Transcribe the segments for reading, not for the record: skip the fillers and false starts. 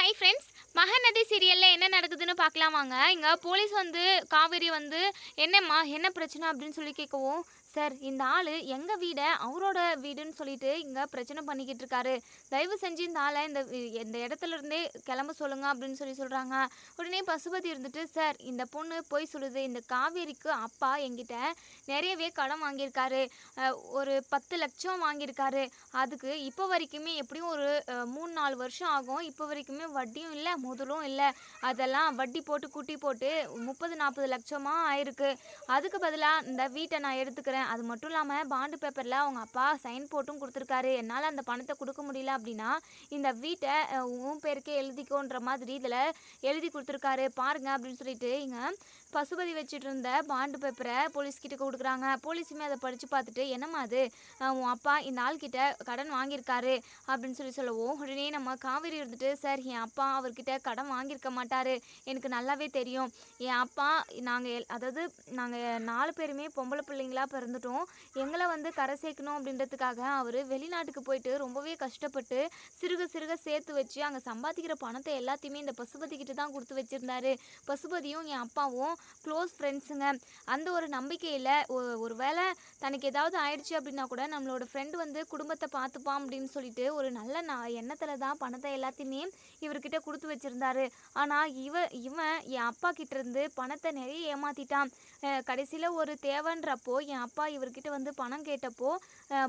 Hi friends. Mahanadi சீரியல்ல என்ன நடக்குதுன்னு பார்க்கலாம் வாங்க. இங்க போலீஸ் வந்து காவேரி வந்து என்னம்மா என்ன பிரச்சனை அப்படின்னு சொல்லி கேட்கவும், சார் இந்த ஆளு எங்க வீட அவரோட வீடுன்னு சொல்லிட்டு இங்க பிரச்சனை பண்ணிக்கிட்டு இருக்காரு. தயவு செஞ்சு இந்த ஆளை இந்த இடத்துல இருந்தே கிளம்ப சொல்லுங்க அப்படின்னு சொல்றாங்க. உடனே பசுபதி இருந்துட்டு, சார் இந்த பொண்ணு பொய் சொல்லுது. இந்த காவேரிக்கு அப்பா என்கிட்ட நிறையவே கடன் வாங்கியிருக்காரு. ஒரு 10 லட்சம் வாங்கியிருக்காரு. அதுக்கு இப்போ வரைக்குமே எப்படியும் ஒரு 3-4 வருஷம் ஆகும். இப்போ வரைக்குமே வட்டியும் இல்லை முதலும் இல்லை. அதெல்லாம் வட்டி போட்டு குட்டி போட்டு 30-40 லட்சமாக ஆயிருக்கு. அதுக்கு பதிலாக இந்த வீட்டை நான் எடுத்துக்கிறேன். அது மட்டும் இல்லாமல் பாண்டு பேப்பரில் அவங்க அப்பா சைன் போட்டும் கொடுத்துருக்காரு. என்னால் அந்த பணத்தை கொடுக்க முடியல அப்படின்னா இந்த வீட்டை உன் பேருக்கே எழுதிக்கோன்ற மாதிரி இதில் எழுதி கொடுத்துருக்காரு பாருங்க அப்படின்னு சொல்லிட்டு இங்கே பசுபதி வச்சுட்டு இருந்த பாண்டு பேப்பரை போலீஸ்கிட்ட கொடுக்குறாங்க. போலீஸுமே அதை படித்து பார்த்துட்டு, என்னம்மா அது உன் அப்பா இந்த ஆள்கிட்ட கடன் வாங்கியிருக்காரு அப்படின்னு சொல்லவும், உடனே நம்ம காவேரி இருந்துட்டு, சார் என் அப்பா அவர்கிட்ட கடன் வாங்கியிருக்க மாட்டார். எனக்கு நல்லாவே தெரியும். என் அப்பா அதாவது நாங்கள் 4 பேருமே பொம்பளை பிள்ளைங்களா பிறந்துட்டோம். எங்களை வந்து கரை சேர்க்கணும் அப்படின்றதுக்காக அவர் வெளிநாட்டுக்கு போயிட்டு ரொம்பவே கஷ்டப்பட்டு சிறுக சிறுக சேர்த்து வச்சு அங்கே சம்பாதிக்கிற பணத்தை எல்லாத்தையுமே இந்த பசுபதி கிட்ட தான் கொடுத்து வச்சுருந்தாரு. பசுபதியும் என் அப்பாவும் க்ளோஸ் ஃப்ரெண்ட்ஸுங்க. அந்த ஒரு நம்பிக்கையில் ஒரு வேளை தனக்கு ஏதாவது ஆயிடுச்சு அப்படின்னா கூட நம்மளோட ஃப்ரெண்டு வந்து குடும்பத்தை பார்த்துப்பான் அப்படின்னு சொல்லிட்டு ஒரு நல்ல எண்ணத்தில் தான் பணத்தை எல்லாத்தையுமே இவர்கிட்ட கொடுத்து வச்சுருந்தாரு. ஆனால் இவன் என் அப்பா கிட்டேருந்து பணத்தை நிறைய ஏமாற்றிட்டான். கடைசியில் ஒரு தேவைன்றப்போ என் அப்பா இவர்கிட்ட வந்து பணம் கேட்டப்போ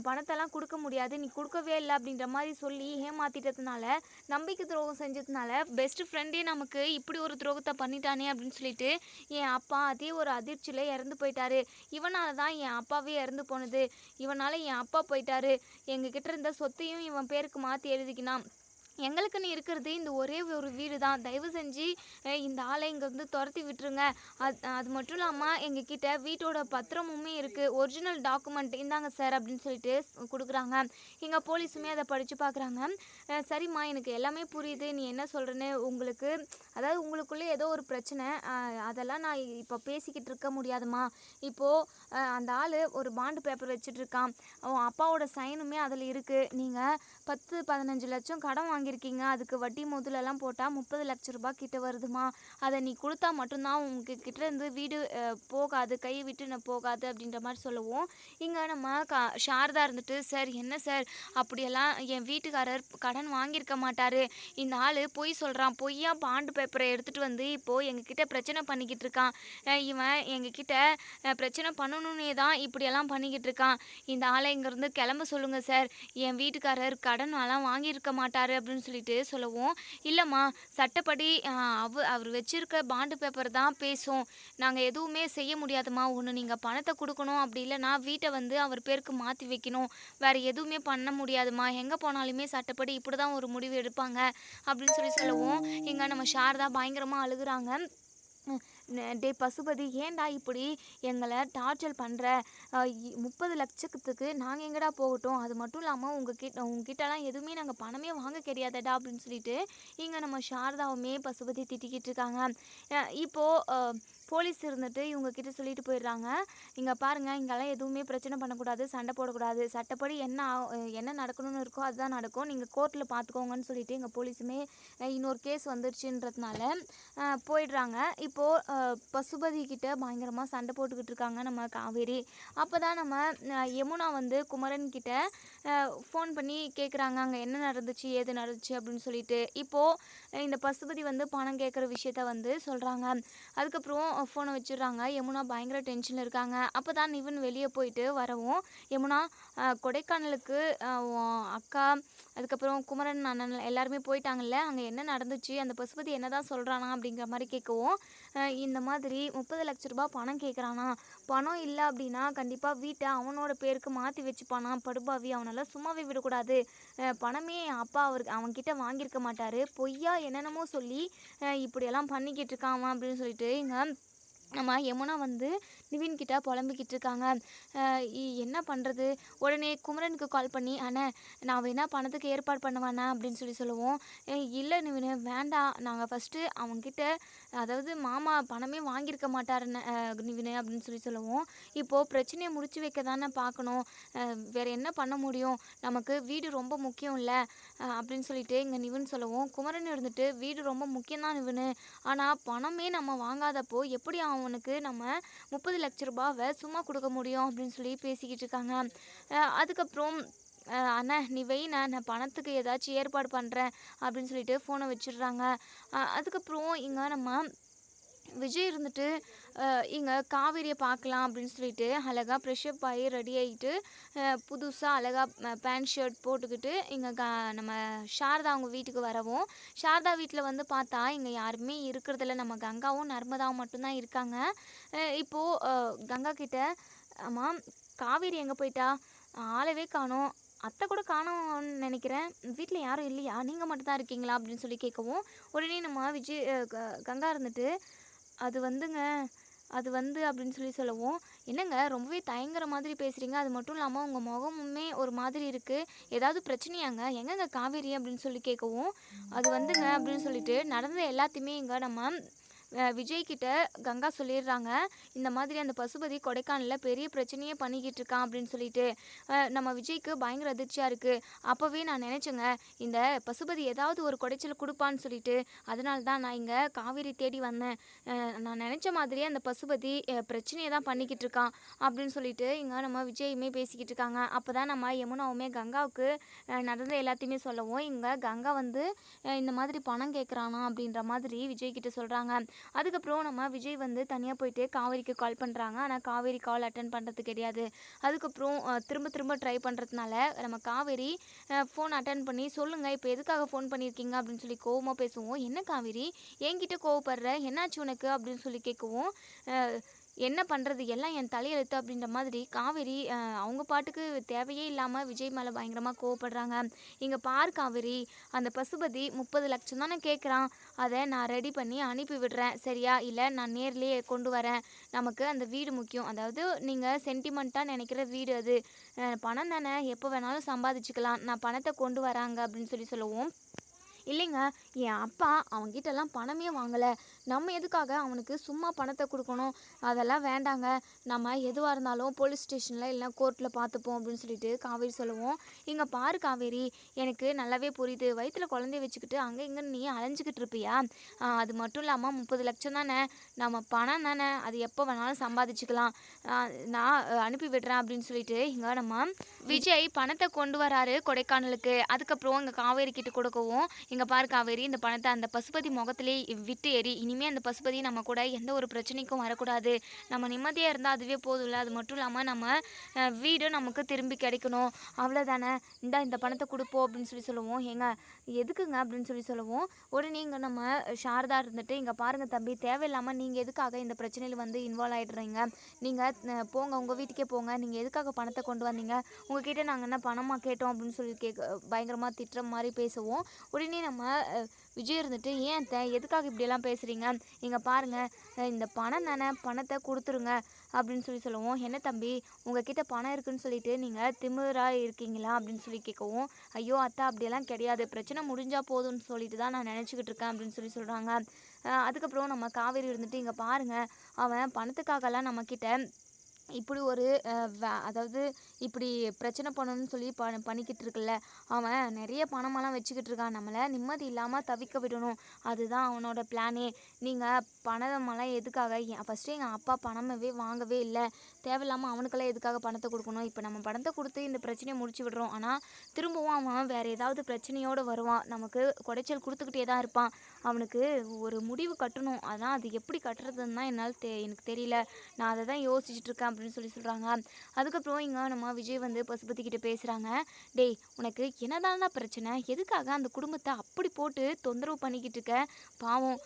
பணத்தெல்லாம் கொடுக்க முடியாது, நீ கொடுக்கவே இல்லை அப்படின்ற மாதிரி சொல்லி ஏமாற்றிட்டதுனால, நம்பிக்கை துரோகம் செஞ்சதுனால பெஸ்ட் ஃப்ரெண்டே நமக்கு இப்படி ஒரு துரோகத்தை பண்ணிட்டானே அப்படின்னு சொல்லிட்டு என் அப்பா அதே ஒரு அதிர்ச்சியில் இறந்து போயிட்டாரு. இவனால தான் என் அப்பாவே இறந்து போனது. இவனால் என் அப்பா போயிட்டாரு. எங்ககிட்ட இருந்த சொத்தையும் இவன் பேருக்கு மாற்றி எழுதிக்கினான். எங்களுக்குன்னு இருக்கிறது இந்த ஒரே ஒரு வீடு தான். தயவு செஞ்சு இந்த ஆளை இங்கே வந்து துரத்தி விட்டுருங்க. அது மட்டும் இல்லாமல் எங்ககிட்ட வீட்டோட பத்திரமுமே இருக்குது, ஒரிஜினல் டாக்குமெண்ட் இந்தாங்க சார் அப்படின்னு சொல்லிட்டு கொடுக்குறாங்க. எங்கள் போலீஸுமே அதை படித்து பார்க்குறாங்க. சரிம்மா எனக்கு எல்லாமே புரியுது நீ என்ன சொல்கிறேன்னு. அதாவது உங்களுக்குள்ளே ஏதோ ஒரு பிரச்சனை, அதெல்லாம் நான் இப்போ பேசிக்கிட்டு இருக்க முடியாதுமா. இப்போது அந்த ஆள் ஒரு பாண்டு பேப்பர் வச்சுட்ருக்கான். அவன் அப்பாவோட சைனுமே அதில் இருக்குது. நீங்கள் 10-15 லட்சம் கடன் வாங்கியிருக்கீங்க. அதுக்கு வட்டி முதலெல்லாம் போட்டால் 30 லட்ச ரூபாய் கிட்ட வருதுமா. அதை நீ கொடுத்தா மட்டும்தான் உங்ககிட்ட இருந்து வீடு போகாது, கை விட்டு போகாது அப்படின்ற மாதிரி சொல்லவும், இங்கே நம்ம சாரதா இருந்துட்டு, சார் என்ன சார் அப்படியெல்லாம் என் வீட்டுக்காரர் கடன் வாங்கியிருக்க மாட்டார். இந்த ஆள் பொய் சொல்கிறான். பொய்யா பாண்டு பேப்பரை எடுத்துகிட்டு வந்து இப்போது எங்ககிட்ட பிரச்சனை பண்ணிக்கிட்டு இருக்கான். இவன் எங்ககிட்ட பிரச்சனை பண்ணணுன்னே தான் இப்படியெல்லாம் பண்ணிக்கிட்டு இருக்கான். இந்த ஆளை இங்கேருந்து கிளம்ப சொல்லுங்கள் சார். என் வீட்டுக்காரர் கடனெல்லாம் வாங்கியிருக்க மாட்டார் அப்படின்னு சொல்லிட்டு சொல்லவும், இல்லைம்மா சட்டப்படி அவர் வச்சுருக்க பாண்டு பேப்பர் தான் பேசும். நாங்கள் எதுவுமே செய்ய முடியாதுமா. ஒன்று நீங்கள் பணத்தை கொடுக்கணும், அப்படி இல்லைனா வீட்டை வந்து அவர் பேருக்கு மாற்றி வைக்கணும். வேறு எதுவுமே பண்ண முடியாதுமா. எங்கே போனாலுமே சட்டப்படி இப்படி தான் ஒரு முடிவு எடுப்பாங்க அப்படின்னு சொல்லவும், இங்கே நம்ம சாரதா பயங்கரமாக அழுகுறாங்க. டே பசுபதி, ஏன்டா இப்படி எங்களை டார்ச்சர் பண்ணுற? 30 லட்சத்துக்கு நாங்கள் எங்கடா போகட்டும்? அது மட்டும் இல்லாமல் உங்ககிட்டலாம் எதுவுமே நாங்கள் பணமே வாங்க கிடையாதடா அப்படின்னு சொல்லிட்டு இங்கே நம்ம சாரதாவுமே பசுபதி திட்டிக்கிட்டு இருக்காங்க. இப்போது போலீஸ் இருந்துட்டு இவங்கக்கிட்ட சொல்லிட்டு போயிடுறாங்க, இங்கே பாருங்கள் இங்கெல்லாம் எதுவுமே பிரச்சனை பண்ணக்கூடாது, சண்டை போடக்கூடாது, சட்டப்படி என்ன நடக்கணும்னு இருக்கோ அதுதான் நடக்கும், நீங்கள் கோர்ட்டில் பார்த்துக்கோங்கன்னு சொல்லிட்டு எங்கள் போலீஸுமே இன்னொரு கேஸ் வந்துருச்சுன்றதுனால போயிடுறாங்க. இப்போது பசுபதி கிட்ட பயங்கரமாக சண்டை போட்டுக்கிட்டு இருக்காங்க நம்ம காவேரி. அப்போ தான் நம்ம யமுனா வந்து குமரன் கிட்ட ஃபோன் பண்ணி கேட்குறாங்க, அங்கே என்ன நடந்துச்சு ஏது நடந்துச்சு அப்படின்னு சொல்லிட்டு. இப்போது இந்த பசுபதி வந்து பணம் கேட்குற விஷயத்த வந்து சொல்கிறாங்க. அதுக்கப்புறம் ஃபோனை வச்சிடுறாங்க. யமுனா பயங்கர டென்ஷனில் இருக்காங்க. அப்போ தான் நிவன் வெளியே போயிட்டு வரவும், யமுனா கொடைக்கானலுக்கு அக்கா அதுக்கப்புறம் குமரன் அண்ணன் எல்லாருமே போயிட்டாங்கல்ல, அங்கே என்ன நடந்துச்சு, அந்த பசுபதி என்ன தான் சொல்கிறானா அப்படிங்கிற மாதிரி கேட்கவும், இந்த மாதிரி 30 லட்ச ரூபாய் பணம் கேட்குறானா, பணம் இல்லை அப்படின்னா கண்டிப்பாக வீட்டை அவனோட பேருக்கு மாற்றி வச்சுப்பானா படுபாவி, அவனால் சும்மாவே விடக்கூடாது. பணமே அப்பா அவன்கிட்ட வாங்கியிருக்க மாட்டார், பொய்யா என்னென்னமோ சொல்லி இப்படியெல்லாம் பண்ணிக்கிட்டு இருக்கான் அப்படின்னு சொல்லிட்டு இங்கே நம்ம யமுனா வந்து நிவின் கிட்ட புலம்பிக்கிட்டு இருக்காங்க. என்ன பண்ணுறது? உடனே குமரனுக்கு கால் பண்ணி, அண்ணே நான் வேணா பணத்துக்கு ஏற்பாடு பண்ணுவேண்ணா அப்படின்னு சொல்லுவோம். இல்லை நிவின் வேண்டாம், நாங்கள் ஃபஸ்ட்டு அவங்கக்கிட்ட அதாவது மாமா பணமே வாங்கியிருக்க மாட்டாருன்னு நிவின் அப்படின்னு சொல்லுவோம். இப்போது பிரச்சனையை முடிச்சு வைக்க தானே பார்க்கணும், வேறு என்ன பண்ண முடியும், நமக்கு வீடு ரொம்ப முக்கியம் இல்லை அப்படின்னு சொல்லிட்டு இங்கே நிவின் சொல்லுவோம். குமரன் இருந்துட்டு வீடு ரொம்ப முக்கியம்தான் நிவின், ஆனால் பணமே நம்ம வாங்காதப்போ எப்படி அவனுக்கு நம்ம 30 லட்ச ரூபாவை சும்மா கொடுக்க முடியும் அப்படின்னு சொல்லி பேசிக்கிட்டு இருக்காங்க. அதுக்கப்புறம் அண்ணா நீ வைண்ணா, நான் பணத்துக்கு ஏதாச்சும் ஏற்பாடு பண்ணுறேன் அப்படின்னு சொல்லிட்டு ஃபோனை வச்சிடுறாங்க. அதுக்கப்புறம் இங்கே நம்ம விஜய் இருந்துட்டு இங்கே காவேரியை பார்க்கலாம் அப்படின்னு சொல்லிட்டு அழகாக ஃப்ரெஷ்அப் ஆகி ரெடி ஆகிட்டு புதுசாக அழகாக பேண்ட் ஷர்ட் போட்டுக்கிட்டு இங்கே நம்ம சாரதா அவங்க வீட்டுக்கு வரவும், சாரதா வீட்டில் வந்து பார்த்தா இங்கே யாருமே இருக்கிறதில்ல, நம்ம கங்காவும் நர்மதாவும் மட்டும்தான் இருக்காங்க. இப்போது கங்கா கிட்ட, அம்மா காவேரி எங்கே போயிட்டா, ஆளவே காணோம், அத்தை கூட காணோம்னு நினைக்கிறேன், வீட்டில் யாரும் இல்லையா, நீங்கள் மட்டும்தான் இருக்கீங்களா அப்படின்னு சொல்லி கேட்கவும், உடனே நம்ம விஜய் கங்கா இருந்துட்டு அது வந்து அப்படின்னு சொல்லவும், என்னங்க ரொம்பவே தயங்குற மாதிரி பேசுகிறீங்க, அது மட்டும் இல்லாமல் உங்கள் முகமுமே ஒரு மாதிரி இருக்குது, ஏதாவது பிரச்சனையாங்க, எங்கங்க காவேரி அப்படின்னு சொல்லி கேட்கவும், அது வந்துங்க அப்படின்னு சொல்லிட்டு நடந்த எல்லாத்தையுமே இங்கே நம்ம விஜய்கிட்ட கங்கா சொல்லிடுறாங்க. இந்த மாதிரி அந்த பசுபதி கொடைக்கானலில் பெரிய பிரச்சனையே பண்ணிக்கிட்டு இருக்கான் அப்படின்னு சொல்லிட்டு நம்ம விஜய்க்கு பயங்கர அதிர்ச்சியாக இருக்குது. அப்போவே நான் நினச்சேங்க, இந்த பசுபதி ஏதாவது ஒரு குடைச்சல் கொடுப்பான்னு சொல்லிட்டு, அதனால தான் நான் இங்கே காவேரி தேடி வந்தேன். நான் நினச்ச மாதிரியே அந்த பசுபதி பிரச்சனையை தான் பண்ணிக்கிட்டு இருக்கான் அப்படின்னு சொல்லிட்டு இங்கே நம்ம விஜயுமே பேசிக்கிட்டு இருக்காங்க. அப்போ தான் நம்ம யமுனாவுமே கங்காவுக்கு நடந்த எல்லாத்தையுமே சொல்லவும், இங்கே கங்கா வந்து இந்த மாதிரி பணம் கேட்குறானா அப்படின்ற மாதிரி விஜய்கிட்ட சொல்கிறாங்க. அதுக்கப்புறம் நம்ம விஜய் வந்து தனியாக போயிட்டு காவேரிக்கு கால் பண்ணுறாங்க. ஆனால் காவேரி கால் அட்டன் பண்ணுறது கிடையாது. அதுக்கப்புறம் திரும்ப திரும்ப ட்ரை பண்ணுறதுனால நம்ம காவேரி ஃபோன் அட்டன் பண்ணி, சொல்லுங்கள் இப்போ எதுக்காக ஃபோன் பண்ணியிருக்கீங்க அப்படின்னு சொல்லி கோவமாக பேசுவோம். என்ன காவேரி என்கிட்ட கோவப்படுற, என்னாச்சு உனக்கு அப்படின்னு சொல்லி கேட்கவும், என்ன பண்ணுறது எல்லாம் என் தலையெழுத்து அப்படின்ற மாதிரி காவேரி அவங்க பாட்டுக்கு தேவையே இல்லாமல் விஜய் மேலே பயங்கரமாக கோவப்படுறாங்க. இங்கே பார் காவேரி, அந்த பசுபதி 30 லட்சம் தானே கேட்குறான், அதை நான் ரெடி பண்ணி அனுப்பி விடுறேன் சரியா, இல்லை நான் நேர்லேயே கொண்டு வரேன், நமக்கு அந்த வீடு முக்கியம், அதாவது நீங்கள் சென்டிமெண்ட்டாக நினைக்கிற வீடு அது, பணம் தானே எப்போ வேணாலும் சம்பாதிச்சுக்கலாம், நான் பணத்தை கொண்டு வராங்க அப்படின்னு சொல்லுவோம். இல்லைங்க, என் அப்பா அவன்கிட்டலாம் பணமே வாங்கலை, நம்ம எதுக்காக அவனுக்கு சும்மா பணத்தை கொடுக்கணும், அதெல்லாம் வேண்டாங்க, நம்ம எதுவாக இருந்தாலும் போலீஸ் ஸ்டேஷனில் இல்லை கோர்ட்டில் பார்த்துப்போம் அப்படின்னு சொல்லிட்டு காவேரி சொல்லுவோம். இங்கே பாரு காவேரி, எனக்கு நல்லாவே புரியுது, வயிற்றில் குழந்தைய வச்சுக்கிட்டு அங்கே இங்கேன்னு நீ அலைஞ்சிக்கிட்டு இருப்பியா, அது மட்டும் இல்லாமல் 30 லட்சம் தானே, நம்ம பணம் தானே, அது எப்போ வேணாலும் சம்பாதிச்சுக்கலாம், நான் அனுப்பி விடுறேன் அப்படின்னு சொல்லிட்டு இங்கே நம்ம விஜய் பணத்தை கொண்டு வராரு கொடைக்கானலுக்கு. அதுக்கப்புறம் இங்கே காவேரி கிட்ட கொடுக்கவும், இங்கே பாரு காவேரி, இந்த பணத்தை அந்த பசுபதி முகத்திலே விட்டு எறி, இனிமேல் அந்த பசுபதி நம்ம கூட எந்த ஒரு பிரச்சனைக்கும் வரக்கூடாது, நம்ம நிம்மதியாக இருந்தால் அதுவே போதும் இல்லை, அது மட்டும் இல்லாமல் நம்ம வீடு நமக்கு திரும்பி கிடைக்கணும், அவ்வளோதானே, இந்த பணத்தை கொடுப்போம் அப்படின்னு சொல்லுவோம். ஏங்க எதுக்குங்க அப்படின்னு சொல்லுவோம். உடனே இங்கே நம்ம சாரதா இருந்துட்டு, இங்கே பாருங்கள் தம்பி, தேவையில்லாமல் நீங்கள் எதுக்காக இந்த பிரச்சனையில் வந்து இன்வால்வ் ஆகிடுறீங்க, நீங்கள் போங்க உங்கள் வீட்டுக்கே போங்க, நீங்கள் எதுக்காக பணத்தை கொண்டு வந்தீங்க, உங்ககிட்ட நாங்கள் என்ன பணமாக கேட்டோம் அப்படின்னு சொல்லி பயங்கரமாக திட்டுற மாதிரி பேசுவோம். உடனே நம்ம விஜய் இருந்துட்டு, ஏன் எதுக்காக இப்படியெல்லாம் பேசுகிறீங்க, இங்கே பாருங்கள் இந்த பணம் தானே, பணத்தை கொடுத்துருங்க அப்படின்னு சொல்லுவோம். என்ன தம்பி உங்ககிட்ட பணம் இருக்குன்னு சொல்லிட்டு நீங்கள் திமிராக இருக்கீங்களா அப்படின்னு சொல்லி கேட்கவும், ஐயோ அத்தா அப்படியெல்லாம் கிடையாது, பிரச்சனை முடிஞ்சால் போதும்னு சொல்லிட்டு தான் நான் நினச்சிக்கிட்டு இருக்கேன் அப்படின்னு சொல்கிறாங்க. அதுக்கப்புறம் நம்ம காவேரி இருந்துட்டு, இங்கே பாருங்கள் அவன் பணத்துக்காகலாம் நம்மக்கிட்ட இப்படி ஒரு அதாவது இப்படி பிரச்சனை பண்ணணும்னு சொல்லி பண்ணிக்கிட்டு இருக்குல்ல, அவன் நிறைய பணமெல்லாம் வச்சுக்கிட்டு இருக்கான், நம்மளை நிம்மதி இல்லாமல் தவிக்க விடணும், அதுதான் அவனோட பிளானே, நீங்கள் பணமெல்லாம் எதுக்காக, ஃபஸ்ட்டு எங்கள் அப்பா பணமே வாங்கவே இல்லை, தேவையில்லாமல் அவனுக்கெல்லாம் எதுக்காக பணத்தை கொடுக்கணும், இப்போ நம்ம பணத்தை கொடுத்து இந்த பிரச்சனையை முடிச்சு விடுறோம், ஆனால் திரும்பவும் அவன் வேறு ஏதாவது பிரச்சனையோடு வருவான், நமக்கு குடைச்சல் கொடுத்துக்கிட்டே தான் இருப்பான், அவனுக்கு ஒரு முடிவு கட்டணும், அதான் அது எப்படி கட்டுறதுன்னு தான் என்னால் எனக்கு தெரியல, நான் அதை தான் யோசிச்சுட்டு இருக்கேன் அப்படின்னு சொல்கிறாங்க. அதுக்கப்புறம் இங்கே நம்ம விஜய் வந்து பசுபதி கிட்ட பேசுகிறாங்க. டேய் உனக்கு என்னதானா பிரச்சனை, எதுக்காக அந்த குடும்பத்தை அப்படி போட்டு தொந்தரவு பண்ணிக்கிட்டு இருக்க, பாவம்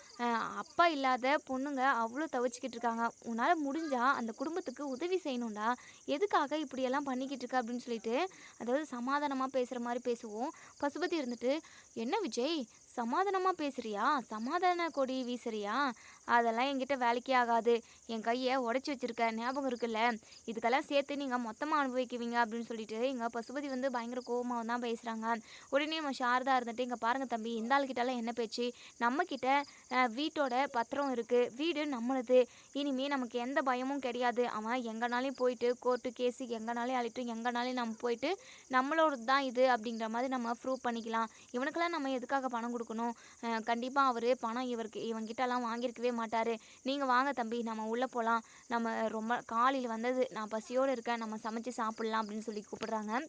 அப்பா இல்லாத பொண்ணுங்க அவ்வளோ தவிச்சிக்கிட்டு இருக்காங்க, உன்னால் முடிஞ்சால் அந்த குடும்பத்துக்கு உதவி செய்யணும்டா, எதுக்காக இப்படியெல்லாம் பண்ணிக்கிட்டு இருக்க அப்படின்னு சொல்லிட்டு, அதாவது சமாதானமாக பேசுகிற மாதிரி பேசுவோம். பசுபதி இருந்துட்டு, என்ன விஜய் சமாதானமா பேசுறியா? சமாதான கொடி வீசுறியா? அதெல்லாம் என்கிட்ட வேலைக்கே ஆகாது. என் கைய உடைச்சு வச்சிருக்க ஞாபகம் இருக்குல்ல? இதுக்கெல்லாம் சேர்த்து நீங்க மொத்தமா அனுபவிக்குவீங்க அப்படின்னு சொல்லிட்டு எங்க பசுபதி வந்து பயங்கர கோவமா தான் பேசுறாங்க. உடனே நம்ம சாரதா இருந்துட்டு, இங்க பாருங்க தம்பி, இந்த ஆளுகிட்டலாம் என்ன பேச்சு? நம்மகிட்ட வீட்டோட பத்திரம் இருக்கு. வீடு நம்மளுது. இனிமே நமக்கு எந்த பயமும் கிடையாது. அவன் எங்கனாலும் போயிட்டு கோர்ட்டு கேஸு எங்கனாலும் அழைட்டும், எங்கனாலும் நம்ம போயிட்டு நம்மளோடது தான் இது அப்படிங்கிற மாதிரி நம்ம ப்ரூவ் பண்ணிக்கலாம். இவனுக்கெல்லாம் நம்ம எதுக்காக பணம் கொடுக்கணும்? கண்டிப்பா அவரு பணம் இவன்கிட்டலாம் வாங்கியிருக்கவே மாட்டாரு. நீங்க வாங்க தம்பி, நம்ம உள்ள போலாம். நம்ம ரொம்ப காலையில வந்தது, நான் பசியோடு இருக்கேன். நம்ம சமைச்சு சாப்பிடலாம் அப்படின்னு சொல்லி கூப்பிடுறாங்க.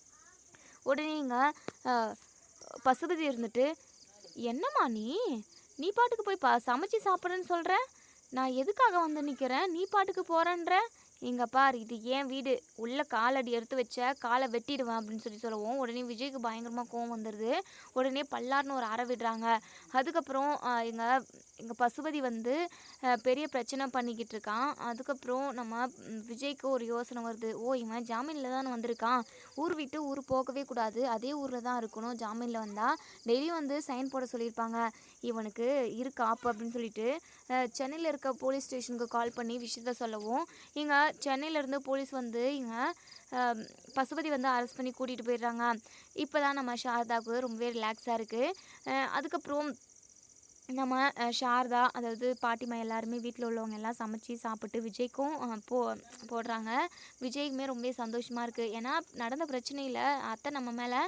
உடனே இங்க அ பசுபதி இருந்துட்டு, என்னம்மா நீ? நீ பாட்டுக்கு போய் சமைச்சு சாப்பிட்றேன்னு சொல்ற? நான் எதுக்காக வந்து நிற்கிறேன்? நீ பாட்டுக்கு போறேன்ற? இங்க பார், இது ஏன் வீடு. உள்ள காலடி எடுத்து வச்ச காலை வெட்டிடுவேன் அப்படின்னு சொல்லவும், உடனே விஜய்க்கு பயங்கரமா கோவம் வந்துடுது. உடனே பல்லார்னு ஒரு அறை விடுறாங்க. அதுக்கப்புறம் எங்க எங்க பசுபதி வந்து பெரிய பிரச்சனை பண்ணிக்கிட்டு இருக்கான். அதுக்கப்புறம் நம்ம விஜய்க்கு ஒரு யோசனை வருது. ஓ, இவன் ஜாமீனில் தானே வந்திருக்கான். ஊர் விட்டு ஊர் போகவே கூடாது. அதே ஊரில் தான் இருக்கணும். ஜாமீனில் வந்தால் டெய்லியும் வந்து சைன் போட சொல்லியிருப்பாங்க. இவனுக்கு இருக்கா ஆப்பு அப்படின்னு சொல்லிட்டு சென்னையில் இருக்க போலீஸ் ஸ்டேஷனுக்கு கால் பண்ணி விஷயத்த சொல்லவும், இங்கே சென்னையிலேருந்து போலீஸ் வந்து இங்கே பசுபதி வந்து அரெஸ்ட் பண்ணி கூட்டிகிட்டு போயிடுறாங்க. இப்போ தான் நம்ம சாரதாவுக்கு ரொம்பவே ரிலாக்ஸாக இருக்குது. அதுக்கப்புறம் நம்ம சாரதா, அதாவது பாட்டிமா எல்லாருமே வீட்டில் உள்ளவங்க எல்லாம் சமைச்சு சாப்பிட்டு விஜய்க்கும் போடுறாங்க. விஜய்க்குமே ரொம்பவே சந்தோஷமாக இருக்குது. ஏன்னா நடந்த பிரச்சனையில் அத்தை நம்ம மேலே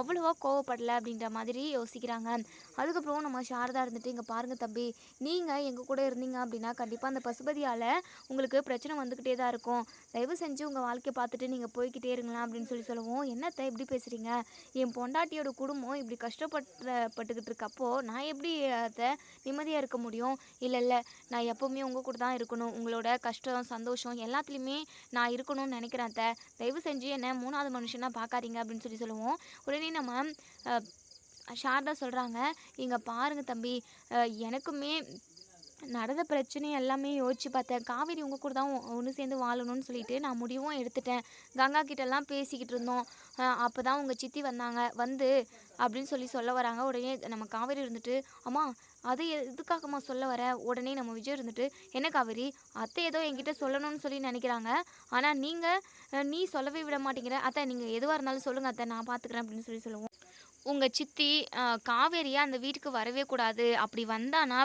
அவ்வளோவா கோவப்படலை அப்படின்ற மாதிரி யோசிக்கிறாங்க. அதுக்கப்புறம் நம்ம சாரதா இருந்துட்டு, இங்கே பாருங்கள் தம்பி, நீங்கள் எங்கள் கூட இருந்தீங்க அப்படின்னா கண்டிப்பாக அந்த பசுபதியால் உங்களுக்கு பிரச்சனை வந்துக்கிட்டே தான் இருக்கும். தயவு செஞ்சு உங்கள் வாழ்க்கையை பார்த்துட்டு நீங்கள் போய்கிட்டே இருங்களேன் அப்படின்னு சொல்லவும், என்னத்தை இப்படி பேசுகிறீங்க? என் பொண்டாட்டியோட குடும்பம் இப்படி கஷ்டப்பட்டுக்கிட்டு இருக்கப்போ நான் எப்படி அதை நிம்மதியாக இருக்க முடியும்? இல்லை, நான் எப்போவுமே உங்கள் கூட தான் இருக்கணும். உங்களோட கஷ்டம் சந்தோஷம் எல்லாத்துலேயுமே நான் இருக்கணும்னு நினைக்கிறேன் அத்தை. தயவு செஞ்சு என்னை 3வது மனுஷனாக பார்க்காதீங்க அப்படின்னு சொல்லுவோம். உடனே நம்ம சாரதா சொல்கிறாங்க, இங்கே பாருங்கள் தம்பி, எனக்குமே நடந்த பிரச்சனை எல்லாமே யோசிச்சு பார்த்தேன். காவேரி உங்கள் கூட தான் ஒன்று சேர்ந்து வாழணும்னு சொல்லிட்டு நான் முடிவும் எடுத்துட்டேன். கங்கா கிட்டலாம் பேசிக்கிட்டு இருந்தோம். அப்போ தான் உங்கள் சித்தி வந்தாங்க. வந்து அப்படின்னு சொல்ல வராங்க. உடனே நம்ம காவேரி இருந்துட்டு, அம்மா அது எதுக்காகம்மா சொல்ல வர? உடனே நம்ம விஜய் இருந்துட்டு, என்ன காவேரி, அத்தை ஏதோ என்கிட்ட சொல்லணும்னு சொல்லி நினைக்கிறாங்க. ஆனால் நீ சொல்லவே விட மாட்டேங்கிற. அத்தை நீங்கள் எதுவாக இருந்தாலும் சொல்லுங்கள் அத்தை, நான் பார்த்துக்கிறேன் அப்படின்னு சொல்லுவோம். உங்கள் சித்தி காவேரியா அந்த வீட்டுக்கு வரவே கூடாது. அப்படி வந்தானா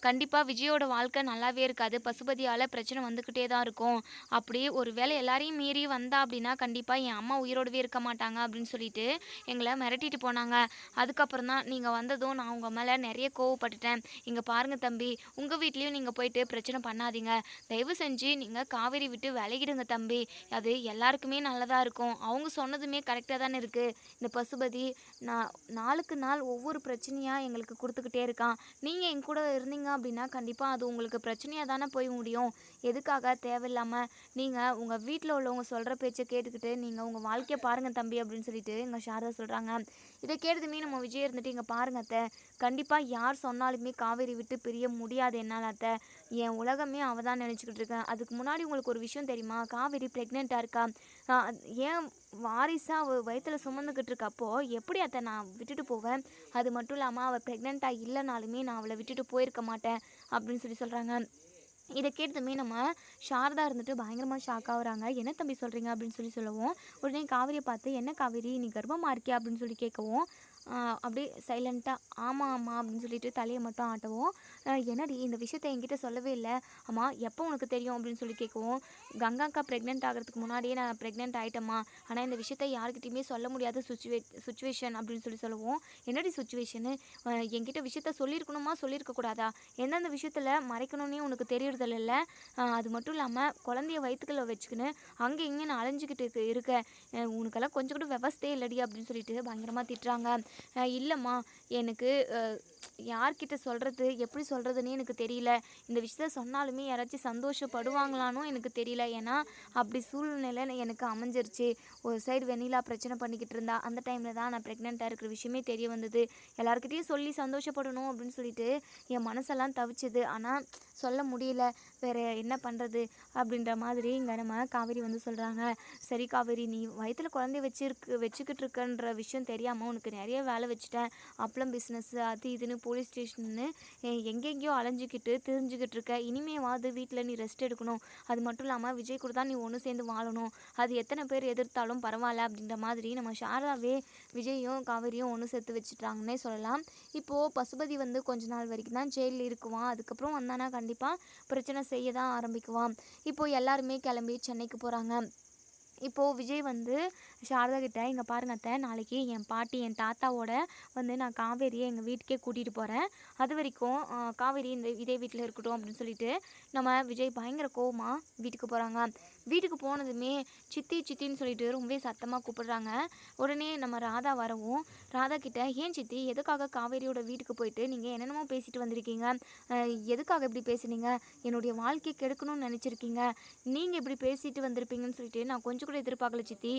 கண்டிப்பாக விஜயோட வாழ்க்கை நல்லாவே இருக்காது. பசுபதியால் பிரச்சனை வந்துக்கிட்டே தான் இருக்கும். அப்படி ஒரு வேளை எல்லாரையும் மீறி வந்தா அப்படின்னா கண்டிப்பாக என் அம்மா உயிரோடவே இருக்க மாட்டாங்க அப்படின்னு சொல்லிட்டு எங்களை மிரட்டிட்டு போனாங்க. அதுக்கப்புறம் தான் நீங்கள் வந்ததும் நான் உங்கள் மேலே நிறைய கோவப்பட்டுட்டேன். இங்கே பாருங்கள் தம்பி, உங்கள் வீட்லேயும் நீங்கள் போயிட்டு பிரச்சனை பண்ணாதீங்க. தயவு செஞ்சு நீங்கள் காவேரி விட்டு விலகிடுங்க தம்பி. அது எல்லாருக்குமே நல்லதாக இருக்கும். அவங்க சொன்னதுமே கரெக்டாக தானே இருக்குது. இந்த பசுபதி நாளுக்கு நாள் ஒவ்வொரு பிரச்சனையாக எங்களுக்கு கொடுத்துக்கிட்டே இருக்கான். நீங்கள் என் கூட இருந்தீங்க அப்படின்னா கண்டிப்பாக அது உங்களுக்கு பிரச்சனையாக தானே போய் முடியும். எதுக்காக தேவையில்லாமல் நீங்கள் உங்கள் வீட்டில் உள்ளவங்க சொல்கிற பேச்சை கேட்டுக்கிட்டு நீங்கள் உங்கள் வாழ்க்கையை பாருங்கள் தம்பி அப்படின்னு சொல்லிட்டு எங்கள் சாரதா சொல்கிறாங்க. இதை கேட்டதுமே நம்ம விஜய் இருந்துட்டு, இங்கே பாருங்க அத்தை, கண்டிப்பாக யார் சொன்னாலுமே காவேரி விட்டு பிரிய முடியாது என்னால் அத்தை. என் உலகமே அவள் தான் நினச்சிக்கிட்டு இருக்கேன். அதுக்கு முன்னாடி உங்களுக்கு ஒரு விஷயம் தெரியுமா? காவேரி ப்ரெக்னெண்ட்டாக இருக்கா. ஏன் வாரிசாக அவள் வயிற்றில் சுமந்துக்கிட்டு இருக்கப்போ எப்படி அத்தை நான் விட்டுட்டு போவேன்? அது மட்டும் இல்லாமல் அவள் ப்ரெக்னெண்ட்டாக இல்லைனாலுமே நான் அவளை விட்டுட்டு போயிருக்க மாட்டேன் அப்படின்னு சொல்கிறாங்க. இதை கேட்டதுமே நம்ம சாரதா இருந்துட்டு பயங்கரமாக ஷாக் ஆகுறாங்க. என்ன தம்பி சொல்கிறீங்க அப்படின்னு சொல்லுவோம். உடனே காவேரியை பார்த்து, என்ன காவேரி நீ கர்ப்பமாக இருக்கியா அப்படின்னு சொல்லி கேட்கவும், அப்படியே சைலண்ட்டாக ஆமாம் ஆமாம் அப்படின்னு சொல்லிட்டு தலையை மட்டும் ஆட்டவும், என்னடி இந்த விஷயத்த என்கிட்ட சொல்லவே இல்லை, அம்மா எப்போ உனக்கு தெரியும் அப்படின்னு சொல்லி கேட்கவும், கங்காக்கா ப்ரெக்னென்ட் ஆகிறதுக்கு முன்னாடியே நான் ப்ரெக்னென்ட் ஆகிட்டேம்மா, ஆனால் இந்த விஷயத்த யார்கிட்டையுமே சொல்ல முடியாத சுச்சுவேஷன் அப்படின்னு சொல்லுவோம். என்னடி சுச்சுவேஷனு? என்கிட்ட விஷயத்த சொல்லியிருக்கணுமா சொல்லியிருக்கக்கூடாதா? எந்தெந்த விஷயத்தில் மறைக்கணும்னே உனக்கு தெரியறதில்ல. அது மட்டும் இல்லாமல் குழந்தைய வயிற்றுக்குள்ள வச்சுக்கின்னு அங்கே இங்கே நான் அலைஞ்சிக்கிட்டு இருக்க, உனக்கெல்லாம் கொஞ்சம் கூட விவஸ்தே இல்லடி அப்படின்னு சொல்லிட்டு பயங்கரமாக திட்டுறாங்க. இல்லைம்மா, எனக்கு யார்கிட்ட சொல்கிறது, எப்படி சொல்கிறதுனே எனக்கு தெரியல. இந்த விஷயத்த சொன்னாலுமே யாராச்சும் சந்தோஷப்படுவாங்களானோ எனக்கு தெரியல. ஏன்னா அப்படி சூழ்நிலை எனக்கு அமைஞ்சிருச்சு. ஒரு சைடு வெண்ணிலா பிரச்சனை பண்ணிக்கிட்டு இருந்தா, அந்த டைமில் தான் நான் ப்ரெக்னெண்ட்டாக இருக்கிற விஷயமே தெரிய வந்தது. எல்லாருக்கிட்டையும் சொல்லி சந்தோஷப்படணும் அப்படின்னு சொல்லிட்டு என் மனசெல்லாம் தவிச்சுது. ஆனால் சொல்ல முடியல, வேறு என்ன பண்ணுறது அப்படின்ற மாதிரி இங்கே நம்ம காவேரி வந்து சொல்கிறாங்க. சரி காவேரி, நீ வயிற்றில் குழந்தைய வச்சுக்கிட்டு இருக்கன்ற விஷயம் தெரியாமல் உனக்கு நிறைய வேலை வச்சுட்டேன். அப்பளம் பிஸ்னஸ்ஸு அது இதுன்னு இதுன்னு போலீஸ் ஸ்டேஷன்னு எங்கெங்கேயோ அலைஞ்சிக்கிட்டு திரிஞ்சுக்கிட்டு இருக்க. இனிமேவாவது வீட்டில் நீ ரெஸ்ட் எடுக்கணும். அது மட்டும் இல்லாமல் விஜய் கூட தான் நீ ஒன்று சேர்ந்து வாழணும். அது எத்தனை பேர் எதிர்த்தாலும் பரவாயில்ல அப்படின்ற மாதிரி நம்ம சாரதாவே விஜயும் காவேரியும் ஒன்று சேர்த்து வச்சுட்டாங்கன்னே சொல்லலாம். இப்போது பசுபதி வந்து கொஞ்ச நாள் வரைக்கும் தான் ஜெயிலில் இருக்குவான். அதுக்கப்புறம் வந்தானா கண்டிப்பாக பிரச்சனை செய்ய தான் ஆரம்பிக்குவான். இப்போது எல்லாருமே கிளம்பி சென்னைக்கு போகிறாங்க. இப்போது விஜய் வந்து சாரதா கிட்ட, இங்கே பாருங்க அத்தை, நாளைக்கு என் பாட்டி என் தாத்தாவோட வந்து நான் காவேரியை எங்கள் வீட்டுக்கே கூட்டிகிட்டு போகிறேன். அது வரைக்கும் காவேரி இதே வீட்டில் இருக்கட்டும் அப்படின்னு சொல்லிட்டு நம்ம விஜய் பயங்கர கோவமாக வீட்டுக்கு போகிறாங்க. வீட்டுக்கு போனதுமே சித்தி சித்தின்னு சொல்லிட்டு ரொம்பவே சத்தமாக கூப்பிடுறாங்க. உடனே நம்ம ராதா வரவும் ராதா கிட்ட, ஏன் சித்தி எதுக்காக காவேரியோட வீட்டுக்கு போயிட்டு நீங்கள் என்னென்னமோ பேசிட்டு வந்திருக்கீங்க, எதுக்காக இப்படி பேசுனீங்க, என்னுடைய வாழ்க்கையை கெடுக்கணும்னு நினச்சிருக்கீங்க, நீங்கள் இப்படி பேசிட்டு வந்திருப்பீங்கன்னு சொல்லிட்டு நான் கொஞ்சம் கூட எதிர்பார்க்கல சித்தி,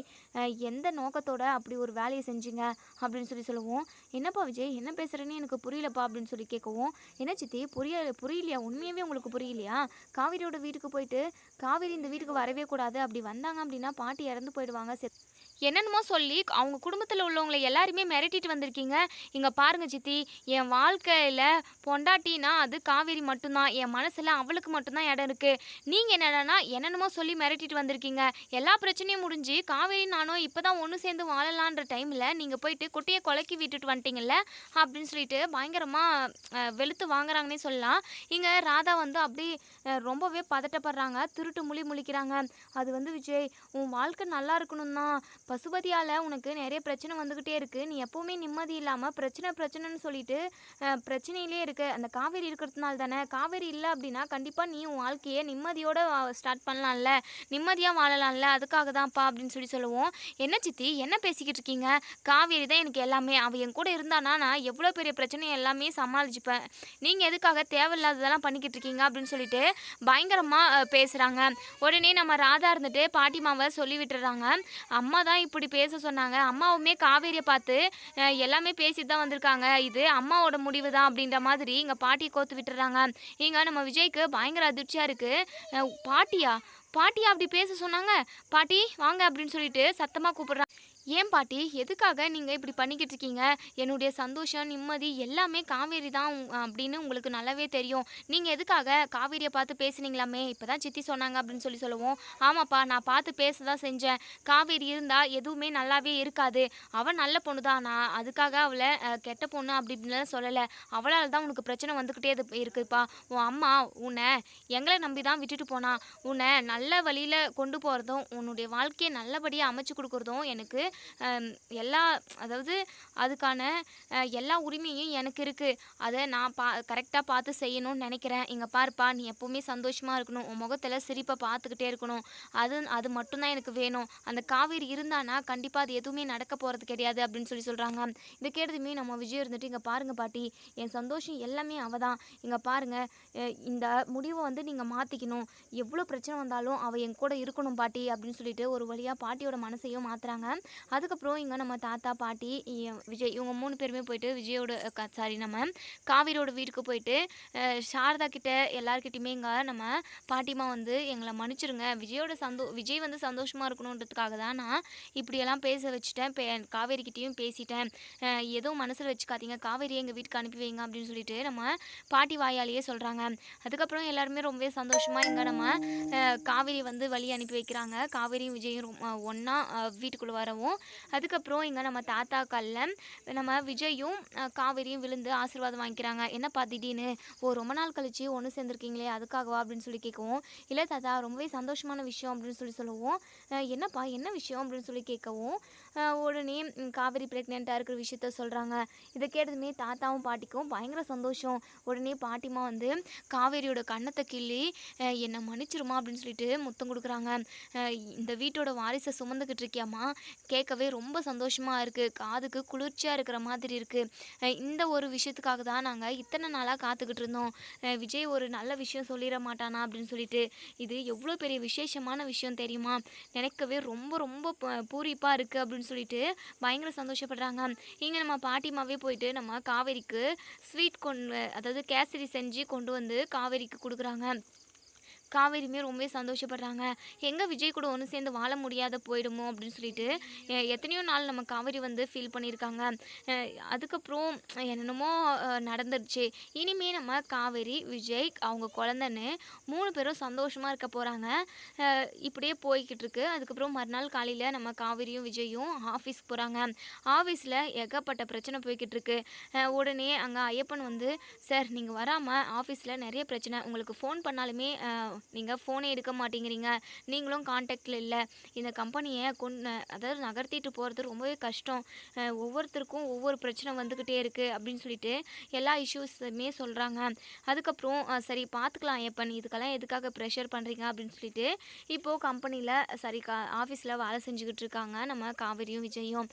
எந்த நோக்கத்தோட அப்படி ஒரு வேலையை செஞ்சீங்க அப்படின்னு சொல்லுவோம். என்னப்பா விஜய் என்ன பேசுகிறேன்னு எனக்கு புரியலப்பா அப்படின்னு சொல்லி கேட்கவும், என்ன சித்தி புரியலையா, உண்மையாகவே உங்களுக்கு புரியலையா, காவேரியோட வீட்டுக்கு போயிட்டு காவேரி இந்த வீட்டுக்கு வரவே கூடாது, அப்படி வந்தாங்க அப்படின்னா பாட்டி இறந்து போயிடுவாங்க, என்னென்னமோ சொல்லி அவங்க குடும்பத்தில் உள்ளவங்களை எல்லாருமே மிரட்டிட்டு வந்திருக்கீங்க. இங்கே பாருங்க சித்தி, என் வாழ்க்கையில் பொண்டாட்டினா அது காவேரி மட்டும்தான், என் மனசில் அவளுக்கு மட்டும்தான் இடம் இருக்குது. நீங்கள் என்னடானா என்னென்னமோ சொல்லி மிரட்டிட்டு வந்திருக்கீங்க. எல்லா பிரச்சனையும் முடிஞ்சு காவேரி நானும் இப்போ தான் ஒன்று சேர்ந்து வாழலான்ற டைமில் நீங்கள் போயிட்டு குட்டையை கொலைக்கி விட்டுட்டு வந்துட்டீங்கல்ல அப்படின்னு சொல்லிட்டு பயங்கரமாக வெளுத்து வாங்குறாங்கன்னே சொல்லலாம். இங்கே ராதா வந்து அப்படி ரொம்பவே பதட்டப்படுறாங்க, திருட்டு முழிக்கிறாங்க. அது வந்து விஜய், உன் வாழ்க்கை நல்லா இருக்கணும் தான், பசுபதியால் உனக்கு நிறைய பிரச்சனை வந்துக்கிட்டே இருக்குது, நீ எப்போவுமே நிம்மதி இல்லாமல் பிரச்சனைன்னு சொல்லிட்டு பிரச்சனையிலே இருக்க. அந்த காவேரி இருக்கிறதுனால தானே, காவேரி இல்லை அப்படின்னா கண்டிப்பாக நீ உன் வாழ்க்கையை நிம்மதியோடு ஸ்டார்ட் பண்ணலாம்ல, நிம்மதியாக வாழலாம்ல, அதுக்காக தான்ப்பா அப்படின்னு சொல்லுவோம். என்ன சித்தி என்ன பேசிக்கிட்டு இருக்கீங்க, காவேரி தான் எனக்கு எல்லாமே, அவள் என் கூட இருந்தானா நான் எவ்வளோ பெரிய பிரச்சனையை எல்லாமே சமாளிச்சுப்பேன், நீங்கள் எதுக்காக தேவையில்லாததெல்லாம் பண்ணிக்கிட்டு இருக்கீங்க அப்படின்னு சொல்லிட்டு பயங்கரமாக பேசுகிறாங்க. உடனே நம்ம ராதா இருந்துட்டு பாட்டிமாவை சொல்லி விட்டுறாங்க. அம்மா தான் இப்படி பேச சொன்னாங்க, அம்மாவுமே காவேரியை பார்த்து எல்லாமே பேசிட்டு தான் வந்திருக்காங்க, இது அம்மாவோட முடிவு தான் அப்படின்ற மாதிரி இங்கே பாட்டியை கோத்து விட்டுறாங்க. இங்கே நம்ம விஜய்க்கு பயங்கர அதிர்ச்சியாக இருக்குது. பாட்டியா அப்படி பேச சொன்னாங்க, பாட்டி வாங்க அப்படின்னு சொல்லிட்டு சத்தமாக கூப்பிடுறாங்க. ஏன் பாட்டி எதுக்காக நீங்கள் இப்படி பண்ணிக்கிட்டு இருக்கீங்க, என்னுடைய சந்தோஷம் நிம்மதி எல்லாமே காவேரி தான் அப்படின்னு உங்களுக்கு நல்லாவே தெரியும், நீங்கள் எதுக்காக காவேரியை பார்த்து பேசுனீங்களாமே, இப்போ தான் சித்தி சொன்னாங்க அப்படின்னு சொல்லுவோம். ஆமாப்பா, நான் பார்த்து பேச தான் செஞ்சேன், காவேரி இருந்தால் எதுவுமே நல்லாவே இருக்காது, அவள் நல்ல பொண்ணு தான், நான் அதுக்காக அவளை கெட்ட பொண்ணு அப்படி இப்படின்லாம் சொல்லலை, அவளால் தான் உனக்கு பிரச்சனை வந்துக்கிட்டே இருக்குப்பா, உன் அம்மா உன்னை எங்களை நம்பி தான் விட்டுட்டு போனா, உன்னை நல்ல வழியில் கொண்டு போகிறதும் உன்னுடைய வாழ்க்கையை நல்லபடியாக அமைச்சு கொடுக்குறதும் எனக்கு எல்லா அதாவது அதுக்கான எல்லா உரிமையும் எனக்கு இருக்குது, அதை நான் கரெக்டாக பார்த்து செய்யணும்னு நினைக்கிறேன். இங்கே பாருப்பா, நீ எப்போவுமே சந்தோஷமாக இருக்கணும், உன் முகத்தில் சிரிப்பை பார்த்துக்கிட்டே இருக்கணும், அது மட்டும்தான் எனக்கு வேணும், அந்த காவேரி இருந்தானா கண்டிப்பாக அது எதுவுமே நடக்க போகிறது கிடையாது அப்படின்னு சொல்கிறாங்க. இதை கேட்டதுமே நம்ம விஜய் இருந்துட்டு, இங்கே பாருங்கள் பாட்டி, என் சந்தோஷம் எல்லாமே அவள் தான், இங்கே பாருங்கள், இந்த முடிவை வந்து நீங்கள் மாற்றிக்கணும், எவ்வளோ பிரச்சனை வந்தாலும் அவள் என் கூட இருக்கணும் பாட்டி அப்படின்னு சொல்லிட்டு ஒரு வழியாக பாட்டியோட மனசையும் மாற்றுறாங்க. அதுக்கப்புறம் இங்கே நம்ம தாத்தா பாட்டி விஜய் இவங்க 3 பேருமே போயிட்டு விஜயோட நம்ம காவேரியோட வீட்டுக்கு போயிட்டு சாரதா கிட்ட எல்லாருக்கிட்டையுமே இங்கே நம்ம பாட்டிமா வந்து எங்களை மன்னிச்சிருங்க, விஜய் வந்து சந்தோஷமாக இருக்கணுன்றதுக்காக தான் நான் இப்படியெல்லாம் பேச வச்சுட்டேன், காவேரிக்கிட்டையும் பேசிட்டேன், எதுவும் மனசில் வச்சுக்காதீங்க, காவேரியை எங்கள் வீட்டுக்கு அனுப்பி வைங்க அப்படின்னு சொல்லிட்டு நம்ம பாட்டி வாயாலேயே சொல்கிறாங்க. அதுக்கப்புறம் எல்லாருமே ரொம்பவே சந்தோஷமாக இங்கே நம்ம காவேரி வந்து வழி அனுப்பி வைக்கிறாங்க. காவேரியும் விஜயும் ஒன்றா வீட்டுக்குள்ளே வரவும் அதுக்கப்புறம் இங்கே நம்ம தாத்தாக்கல்ல நம்ம விஜயும் காவேரியும் விழுந்து ஆசீர்வாதம் வாங்கிக்கிறாங்க. என்னப்பா திடீர்னு ரொம்ப நாள் கழிச்சு ஒன்று சேர்ந்துருக்கீங்களே அதுக்காகவா அப்படின்னு சொல்லி கேட்கவும், இல்லை தாத்தா ரொம்பவே சந்தோஷமான விஷயம் அப்படின்னு சொல்லுவோம். என்னப்பா என்ன விஷயம் அப்படின்னு சொல்லி கேட்கவும், உடனே காவேரி ப்ரெக்னெண்ட்டாக இருக்கிற விஷயத்த சொல்கிறாங்க. இதை கேட்டதுமே தாத்தாவும் பாட்டிக்கும் பயங்கர சந்தோஷம். உடனே பாட்டிமா வந்து காவேரியோட கன்னத்தை கிள்ளி என்னை மன்னிச்சிருமா அப்படின்னு சொல்லிட்டு முத்தம் கொடுக்குறாங்க. இந்த வீட்டோட வாரிசை சுமந்துக்கிட்டு இருக்கியாம்மா, கேட்கவே ரொம்ப சந்தோஷமாக இருக்குது, காதுக்கு குளிர்ச்சியாக இருக்கிற மாதிரி இருக்குது, இந்த ஒரு விஷயத்துக்காக தான் நாங்கள் இத்தனை நாளாக காத்துக்கிட்டு இருந்தோம், விஜய் ஒரு நல்ல விஷயம் சொல்லிட மாட்டானா அப்படின்னு சொல்லிட்டு, இது எவ்வளோ பெரிய விசேஷமான விஷயம் தெரியுமா, நினைக்கவே ரொம்ப ரொம்ப பூரிப்பாக இருக்குது அப்படின்னு சொல்லிட்டு பயங்கர சந்தோஷப்படுறாங்க. இங்கே நம்ம பாட்டிமாவே போயிட்டு நம்ம காவேரிக்கு ஸ்வீட் அதாவது கேசரி செஞ்சு கொண்டு வந்து காவேரிக்கு கொடுக்குறாங்க. காவேரியுமே ரொம்பவே சந்தோஷப்படுறாங்க. எங்க விஜய் கூட ஒண்ணு சேர்ந்து வாழ முடியாத போயிடுமோ அப்படின்னு சொல்லிட்டு, எத்தனையோ நாள் நம்ம காவேரி வந்து ஃபீல் பண்ணியிருக்காங்க. அ அதுக்கப்புறம் என்னென்னமோ நடந்துருச்சு. இனிமே நம்ம காவேரி, விஜய், அவங்க குழந்தன்னு 3 பேரும் சந்தோஷமா இருக்க போறாங்க. இப்படியே போய்க்கிட்டு இருக்கு. அதுக்கப்புறம் மறுநாள் காலையில நம்ம காவேரியும், விஜயும் ஆஃபீஸ்க்கு போறாங்க. ஆஃபீஸ்ல ஏகப்பட்ட பிரச்சனை போய்க்கிட்டு இருக்கு. உடனே அங்க ஐயப்பன் வந்து, "சார் நீங்க வராம ஆஃபீஸ்ல நெறைய பிரச்சனை. உங்களுக்கு ஃபோன் பண்ணாலுமே நீங்க ஃபோனே எடுக்க மாட்டேங்கிறீங்க. நீங்களும் கான்டாக்ட்ல இல்ல. இந்த கம்பெனிய அதாவது நகர்த்திட்டு போறது ரொம்பவே கஷ்டம். ஒவ்வொருத்தருக்கும் ஒவ்வொரு பிரச்சனை வந்துக்கிட்டே இருக்கு." அப்படின்னு சொல்லிட்டு எல்லா இஷ்யூஸுமே சொல்றாங்க. அதுக்கப்புறம் சரி பார்த்துக்கலாம் ஐயப்பன். இதுக்கெல்லாம் எதுக்காக ப்ரெஷர் பண்றீங்க அப்படின்னு சொல்லிட்டு, இப்போ கம்பெனில சாரி ஆஃபீஸ்ல வேலை செஞ்சுக்கிட்டு இருக்காங்க நம்ம காவேரியும், விஜயும்.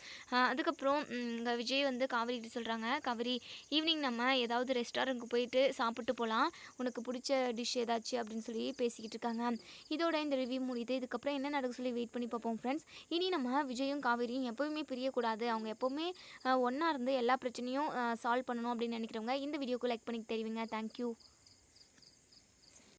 அதுக்கப்புறம் இங்க விஜய் வந்து காவேரிட்ட சொல்றாங்க, "காவேரி ஈவினிங் நம்ம ஏதாவது ரெஸ்டாரண்ட்க்கு போயிட்டு சாப்பிட்டு போலாம். உனக்கு பிடிச்ச டிஷ் ஏதாச்சும்" அப்படின்னு சொல்லி பேசிக்கிட்டு இருக்காங்க. இதோட இந்த ரிவ்யூ முடியுது. இதுக்கப்புறம் என்ன நடக்குதுன்னு சொல்லி வெயிட் பண்ணி பார்ப்போம் ஃப்ரெண்ட்ஸ். இனி நம்ம விஜயும், காவேரியும் எப்பவுமே பிரியக்கூடாது. அவங்க எப்பவுமே ஒண்ணா இருந்து எல்லா பிரச்சனையும் சால்வ் பண்ணணும் அப்படின்னு நினைக்கிறவங்க இந்த வீடியோக்கு லைக் பண்ணி தெரிவிங்க. Thank you.